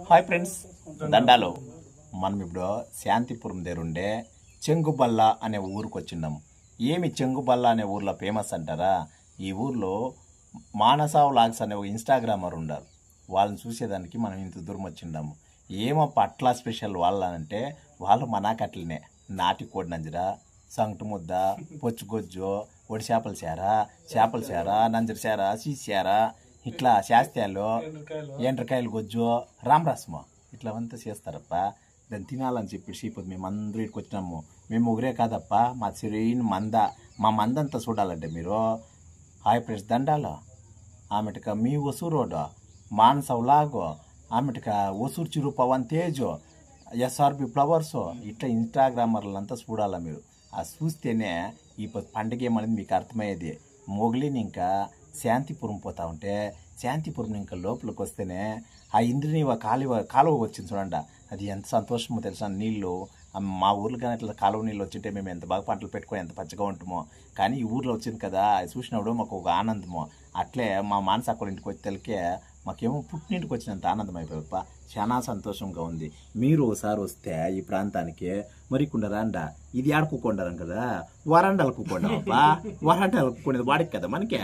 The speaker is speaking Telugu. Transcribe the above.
హాయ్ ఫ్రెండ్స్, దండాలో మనం ఇప్పుడు శాంతిపురం దగ్గరుండే చెంగుబల్ల అనే ఊరికి వచ్చిన్నాము. ఏమి చెంగుబల్ల అనే ఊర్లో ఫేమస్ అంటారా? ఈ ఊర్లో మానస వ్లాగ్స్ అనే ఒక ఇన్స్టాగ్రామర్ ఉన్నారు. వాళ్ళని చూసేదానికి మనం ఇంత దూరం వచ్చిన్నాము. ఏమో పట్ల స్పెషల్ వాళ్ళంటే వాళ్ళు మనాకట్లనే నాటి కోడి నంజరా, సంగటి ముద్ద, పొచ్చుగొజ్జు, ఒడి చేపల సేర, నంజర సేర, సీసేర, ఇట్లా శాస్త్యాలు, ఎండ్రకాయలు గొజ్జు, రామరసము ఇట్లావంతా చేస్తారప్ప. దాన్ని తినాలని చెప్పేసి ఇప్పుడు మేము అందరూ ఇక్కడికి వచ్చినాము. మేము ముగ్గురే కాదప్ప, మా సిరైన మా మందంతా చూడాలంటే మీరు హాయ్ ఫ్రెండ్స్ దండాలు. ఆమెటిక మీ ఒసూరోడు మానస వ్లాగు, ఆమెటిక ఒసూరు చిరు పవన్ తేజు, ఎస్ఆర్పి ఫ్లవర్స్, ఇట్లా ఇన్స్టాగ్రామర్లంతా చూడాలా మీరు. అది చూస్తేనే ఈ పండుగ ఏమనేది మీకు అర్థమయ్యేది. మొగలిని ఇంకా శాంతిపురం పోతా ఉంటే శాంతిపురం ఇంకా లోపలికి వస్తేనే ఆ ఇంద్రనీవ కాలువ వచ్చింది చూడండి. అది ఎంత సంతోషమో తెలుసా. నీళ్ళు మా ఊర్లో కానీ ఇట్లా కాలువ నీళ్ళు వచ్చింటే మేము ఎంత బాగా పంటలు పెట్టుకొని ఎంత పచ్చగా ఉంటామో. కానీ ఈ ఊర్లో వచ్చింది కదా, అది చూసినప్పుడు మాకు ఒక ఆనందము. అట్లే మా మానస అక్కడ ఇంటికి వచ్చేసరికి మాకేమో పుట్టినింటికి వచ్చినంత ఆనందం అయిపోయప్ప. చాలా సంతోషంగా ఉంది. మీరు ఒకసారి వస్తే ఈ ప్రాంతానికి మరికుండా రాండా. ఇది ఆడుకోకుండారం కదా, వరండాలు కూకుండామప్ప. వరండాలు కూకునేది వాడికి కదా మనకే.